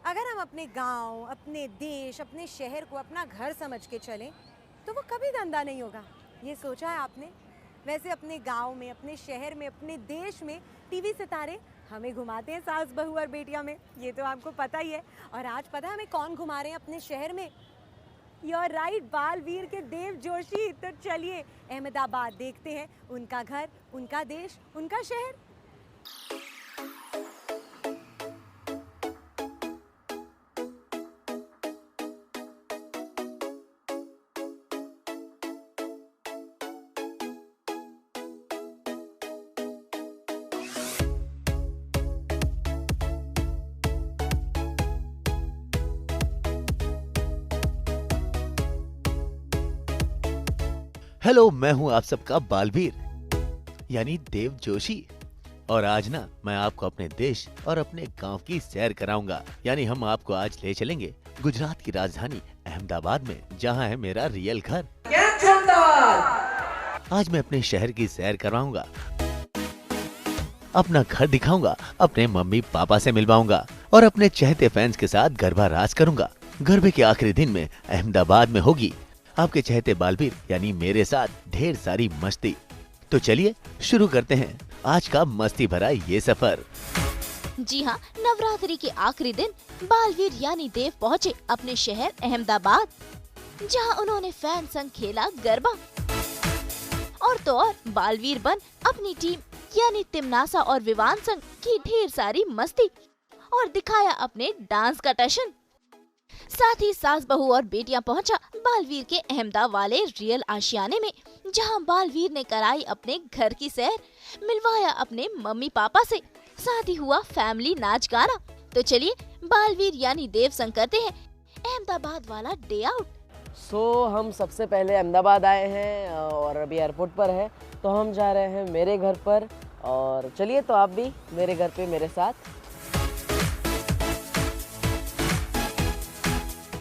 अगर हम अपने गांव, अपने देश, अपने शहर को अपना घर समझ के चलें तो वो कभी गंदा नहीं होगा। ये सोचा है आपने? वैसे अपने गांव में, अपने शहर में, अपने देश में टीवी सितारे हमें घुमाते हैं सास बहू और बेटियां में, ये तो आपको पता ही है। और आज पता है हमें कौन घुमा रहे हैं अपने शहर में? योर राइट, बालवीर के देव जोशी। तो चलिए अहमदाबाद देखते हैं, उनका घर, उनका देश, उनका शहर। हेलो, मैं हूं आप सबका बालवीर यानी देव जोशी। और आज ना मैं आपको अपने देश और अपने गांव की सैर कराऊंगा। यानी हम आपको आज ले चलेंगे गुजरात की राजधानी अहमदाबाद में, जहां है मेरा रियल घर। आज मैं अपने शहर की सैर करवाऊंगा, अपना घर दिखाऊंगा, अपने मम्मी पापा से मिलवाऊंगा और अपने चहेते फैंस के साथ गरबा राज करूंगा। गरबे के आखिरी दिन में अहमदाबाद में होगी आपके चहेते बालवीर यानी मेरे साथ ढेर सारी मस्ती। तो चलिए शुरू करते हैं आज का मस्ती भरा ये सफर। जी हाँ, नवरात्रि के आखिरी दिन बालवीर यानी देव पहुँचे अपने शहर अहमदाबाद, जहाँ उन्होंने फैन संग खेला गरबा और तो और बालवीर बन अपनी टीम यानी तिमनासा और विवान संग की ढेर सारी मस्ती और दिखाया अपने डांस का टशन। साथ ही सास बहू और बेटियां पहुंचा बालवीर के अहमदाबाद वाले रियल आशियाने में, जहां बालवीर ने कराई अपने घर की सैर, मिलवाया अपने मम्मी पापा से, साथ ही हुआ फैमिली नाच गाना। तो चलिए बालवीर यानी देव संग करते हैं अहमदाबाद वाला डे आउट। हम सबसे पहले अहमदाबाद आए हैं और अभी एयरपोर्ट पर है, तो हम जा रहे हैं मेरे घर पर। और चलिए तो आप भी मेरे घर पे मेरे साथ।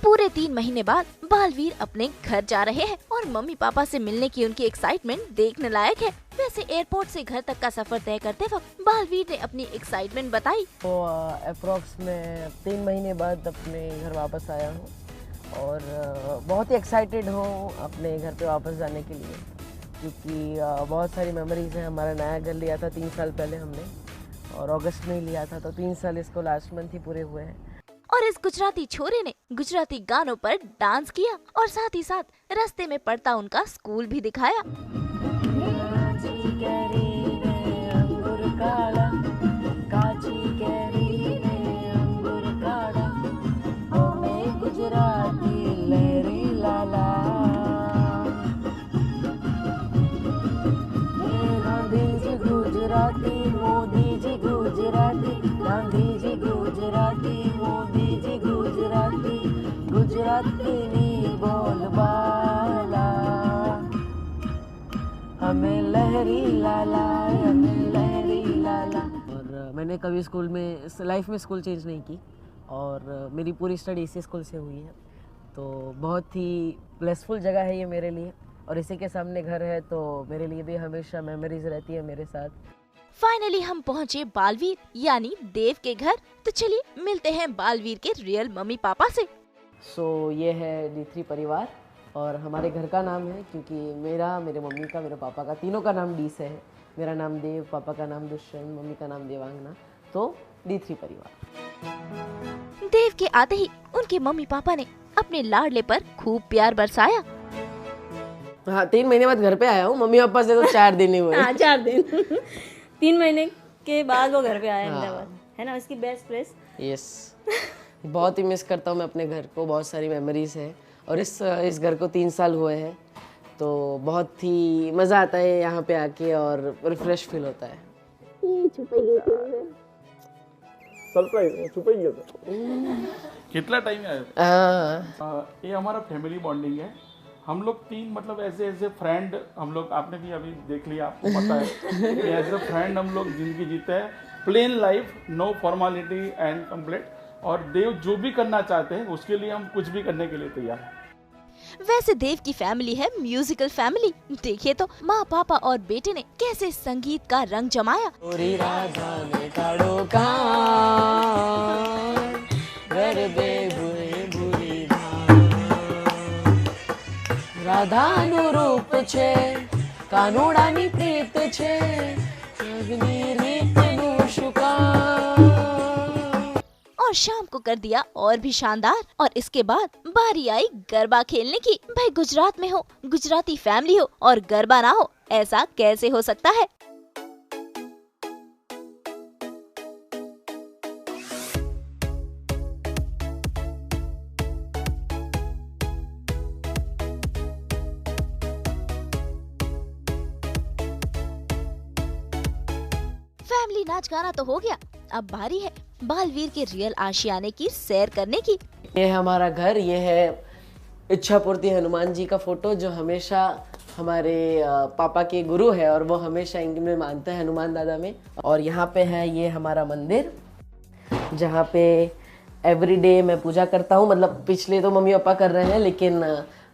पूरे 3 महीने बाद बालवीर अपने घर जा रहे हैं और मम्मी पापा से मिलने की उनकी एक्साइटमेंट देखने लायक है। वैसे एयरपोर्ट से घर तक का सफर तय करते वक्त बालवीर ने अपनी एक्साइटमेंट बताई। तो अप्रोक्स में 3 महीने बाद अपने घर वापस आया हूँ और बहुत ही एक्साइटेड हूँ अपने घर पे वापस जाने के लिए, क्योंकि बहुत सारी मेमोरीज हैं। हमारा नया घर लिया था 3 साल पहले हमने, और अगस्त में ही लिया था, तो 3 साल इसको लास्ट मंथ ही पूरे हुए हैं। और इस गुजराती छोरे ने गुजराती गानों पर डांस किया और साथ ही साथ रास्ते में पड़ता उनका स्कूल भी दिखाया। हमें लहरी लाला, हमें लहरी लाला। और मैंने कभी स्कूल में, लाइफ में स्कूल चेंज नहीं की और मेरी पूरी स्टडी इसी स्कूल से हुई है, तो बहुत ही ब्लेसफुल जगह है ये मेरे लिए। और इसी के सामने घर है, तो मेरे लिए भी हमेशा मेमोरीज रहती है मेरे साथ। फाइनली हम पहुँचे बालवीर यानी देव के घर। तो चलिए मिलते हैं बालवीर के रियल मम्मी पापा से। ये है D3 परिवार और हमारे घर का नाम है, क्योंकि मेरा, मेरे मम्मी का, मेरे पापा का, तीनों का नाम डी से है। मेरा नाम देव, पापा का नाम दुष्यंत, मम्मी का नाम देवांगना, तो D3 परिवार। देव के आते ही उनके मम्मी पापा ने अपने लाडले पर खूब प्यार बरसाया। हाँ, 3 महीने बाद घर पे आया हूँ। मम्मी पापा से तो 4 दिन ही हुए। हाँ, 4 दिन 3 महीने के बाद वो घर पे आया अहमदाबाद, है ना, उसकी बेस्ट प्लेस। यस, बहुत ही मिस करता हूँ मैं अपने घर को। बहुत सारी मेमोरीज है और इस घर को 3 साल हुए हैं, तो बहुत ही मज़ा आता है यहाँ पे आके और रिफ्रेश फील होता है। सरप्राइज छुपाई गया था। कितना टाइम आया? ये हमारा फैमिली बॉन्डिंग है। हम लोग 3 मतलब ऐसे ऐसे फ्रेंड, हम लोग, आपने भी अभी देख लिया, आपको पता है, एज ए फ्रेंड हम लोग जिंदगी जीते हैं, plain life, no formality and complete. और देव जो भी करना चाहते हैं उसके लिए हम कुछ भी करने के लिए तैयार हैं। वैसे देव की फैमिली है म्यूजिकल फैमिली। देखिए तो माँ, पापा और बेटे ने कैसे संगीत का रंग जमाया। राधा ने काड़ो कान, रे રાધાનું રૂપ છે, કાનુડાની પ્રીત છે, અગ્નિ રીતનું શું કામ। और शाम को कर दिया और भी शानदार। और इसके बाद बारी आई गरबा खेलने की। भाई गुजरात में हो, गुजराती फैमिली हो और गरबा ना हो, ऐसा कैसे हो सकता है। फैमिली नाच गाना तो हो गया, अब बारी है बालवीर के रियल आशियाने की सैर करने की। ये है हमारा घर, ये है इच्छापूर्ति हनुमान जी का फोटो जो हमेशा हमारे पापा के गुरु है और वो हमेशा इनमें मानते हैं, हनुमान दादा में। और यहाँ पे है ये हमारा मंदिर जहाँ पे एवरीडे मैं पूजा करता हूँ। मतलब पिछले तो मम्मी पापा कर रहे हैं, लेकिन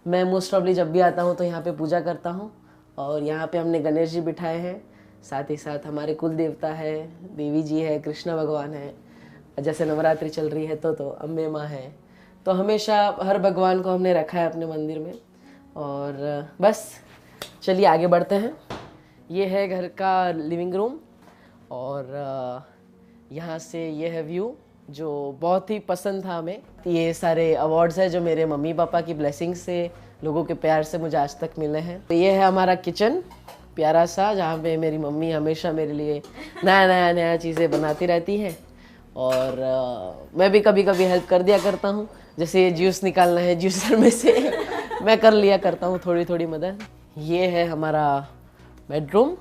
मैं मोस्ट प्रॉब्ली जब भी आता हूँ तो यहाँ पे पूजा करता हूँ। और यहाँ पे हमने गणेश जी बिठाए हैं, साथ ही साथ हमारे कुल देवता है, देवी जी है, कृष्ण भगवान है। जैसे नवरात्रि चल रही है तो अम्बे माँ है, तो हमेशा हर भगवान को हमने रखा है अपने मंदिर में। और बस चलिए आगे बढ़ते हैं। ये है घर का लिविंग रूम और यहाँ से ये है व्यू जो बहुत ही पसंद था हमें। ये सारे अवार्ड्स हैं जो मेरे मम्मी पापा की ब्लेसिंग से, लोगों के प्यार से मुझे आज तक मिले हैं। तो ये है हमारा किचन प्यारा सा, जहाँ पे मेरी मम्मी हमेशा मेरे लिए नया चीज़ें बनाती रहती है। और मैं भी कभी कभी हेल्प कर दिया करता हूँ, जैसे ये जूस निकालना है जूसर में से मैं कर लिया करता हूँ थोड़ी मदद। ये है हमारा बेडरूम।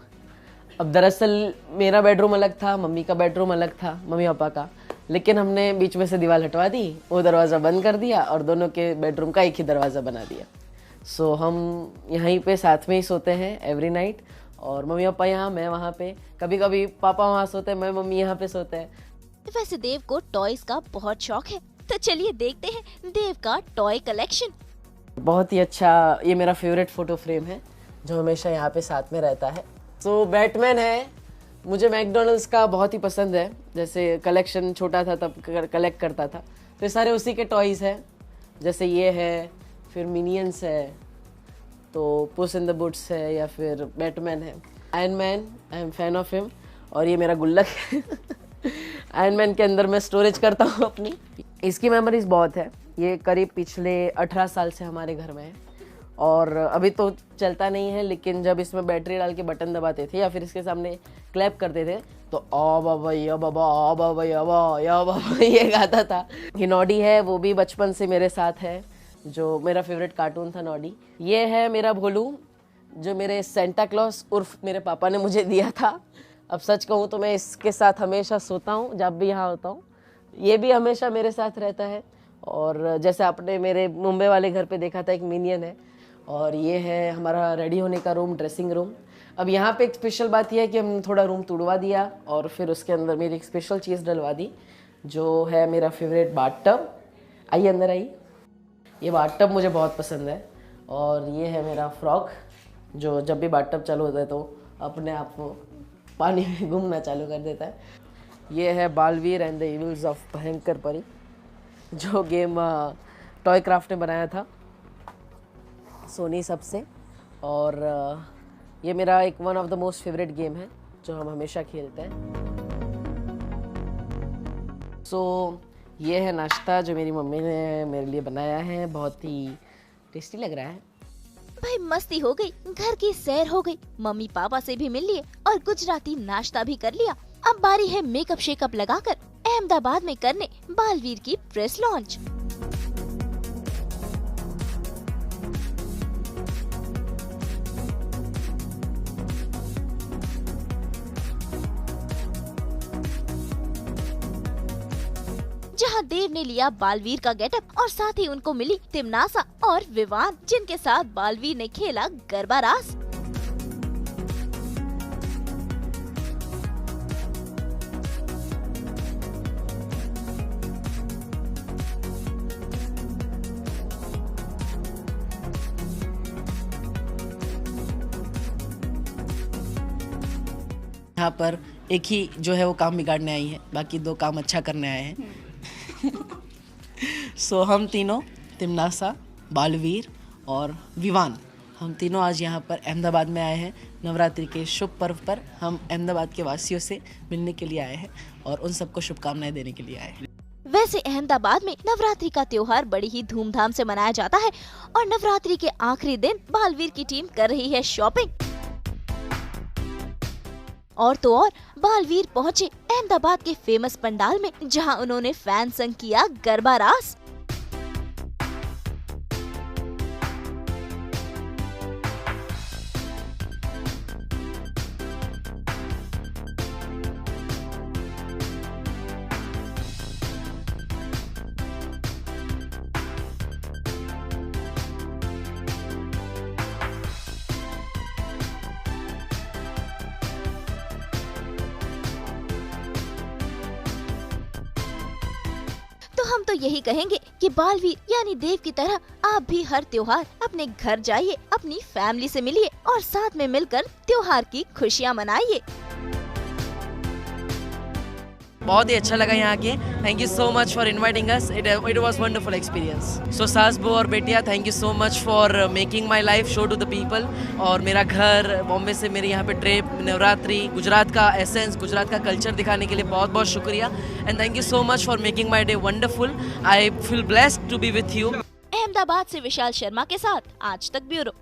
अब दरअसल मेरा बेडरूम अलग था, मम्मी का बेडरूम अलग था, मम्मी पापा का, लेकिन हमने बीच में से दीवार हटवा दी, वो दरवाज़ा बंद कर दिया और दोनों के बेडरूम का एक ही दरवाज़ा बना दिया। सो हम यहीं पे साथ में ही सोते हैं एवरी नाइट। और मम्मी पापा यहाँ, मैं वहाँ पे, कभी कभी पापा वहाँ सोते हैं, मैं मम्मी यहाँ पे सोते हैं। वैसे देव को टॉयज का बहुत शौक है, तो चलिए देखते हैं देव का टॉय कलेक्शन। बहुत ही अच्छा, ये मेरा फेवरेट फोटो फ्रेम है जो हमेशा यहाँ पे साथ में रहता है। तो बैटमैन है, मुझे मैकडोनल्ड्स का बहुत ही पसंद है, जैसे कलेक्शन छोटा था तब कलेक्ट करता था, तो ये सारे उसी के टॉयज हैं। जैसे ये है, फिर मिनियंस है, तो पुस इन द बूट्स है, या फिर बैटमैन है, iron man, I am fan of him. और ये मेरा गुल्लक है आयरन मैन के अंदर मैं स्टोरेज करता हूँ अपनी। इसकी मेमोरीज बहुत है, ये करीब पिछले 18 साल से हमारे घर में है। और अभी तो चलता नहीं है, लेकिन जब इसमें बैटरी डाल के बटन दबाते थे या फिर इसके सामने क्लैप करते थे तो आ बाबा या बाबा, आ बाबा या बाबा, या बाबा ये गाता था। ये नॉडी है, वो भी बचपन से मेरे साथ है, जो मेरा फेवरेट कार्टून था नॉडी। ये है मेरा भोलू, जो मेरे सेंटा क्लॉस उर्फ मेरे पापा ने मुझे दिया था। अब सच कहूँ तो मैं इसके साथ हमेशा सोता हूँ जब भी यहाँ होता हूँ, ये भी हमेशा मेरे साथ रहता है। और जैसे आपने मेरे मुंबई वाले घर पे देखा था, एक मिनियन है। और ये है हमारा रेडी होने का रूम, ड्रेसिंग रूम। अब यहाँ पे एक स्पेशल बात यह है कि हमने थोड़ा रूम तुड़वा दिया और फिर उसके अंदर मेरी एक स्पेशल चीज़ डलवा दी, जो है मेरा फेवरेट बाथटब। आइए अंदर आइए, ये बाथटब मुझे बहुत पसंद है। और ये है मेरा फ्रॉक, जो जब भी बाथटब चालू होता है तो अपने आप को पानी में घूमना चालू कर देता है। ये है Baalveer and the evils of भयंकर परी, जो गेम टॉय क्राफ्ट ने बनाया था सोनी सबसे। और ये मेरा एक one of the most favourite game है जो हम हमेशा खेलते हैं। सो ये है नाश्ता जो मेरी मम्मी ने मेरे लिए बनाया है, बहुत ही टेस्टी लग रहा है। भाई मस्ती हो गई, घर की सैर हो गई, मम्मी पापा से भी मिल लिए और गुजराती नाश्ता भी कर लिया। अब बारी है मेकअप शेकअप लगाकर अहमदाबाद में करने बालवीर की प्रेस लॉन्च। जहां देव ने लिया बालवीर का गेटअप और साथ ही उनको मिली तिमनासा और विवान, जिनके साथ बालवीर ने खेला गरबा रास। यहाँ पर एक ही जो है वो काम बिगाड़ने आई है, बाकी दो काम अच्छा करने आए हैं। सो हम तीनों, तिमनासा, बालवीर और विवान, हम तीनों आज यहाँ पर अहमदाबाद में आए हैं। नवरात्रि के शुभ पर्व पर हम अहमदाबाद के वासियों से मिलने के लिए आए हैं और उन सबको शुभकामनाएं देने के लिए आए हैं। वैसे अहमदाबाद में नवरात्रि का त्योहार बड़ी ही धूमधाम से मनाया जाता है और नवरात्रि के आखिरी दिन बालवीर की टीम कर रही है शॉपिंग। और तो और बालवीर पहुँचे अहमदाबाद के फेमस पंडाल में, जहां उन्होंने फैन संग किया गरबा रास। तो हम तो यही कहेंगे कि बालवीर यानी देव की तरह आप भी हर त्योहार अपने घर जाइए, अपनी फैमिली से मिलिए और साथ में मिलकर त्योहार की खुशियाँ मनाइए। बहुत ही अच्छा लगा यहाँ के। Thank you so much for inviting us. It was wonderful experience. So सास बहू और बेटिया, thank you so much for making my life show to the people. और मेरा घर बॉम्बे से मेरे यहाँ पे ट्रिप, नवरात्रि, गुजरात का एसेंस, गुजरात का कल्चर दिखाने के लिए बहुत बहुत शुक्रिया। And thank you so much for making my day wonderful. I feel blessed to be with you. Ahmedabad से विशाल शर्मा के साथ आज तक ब्यूरो।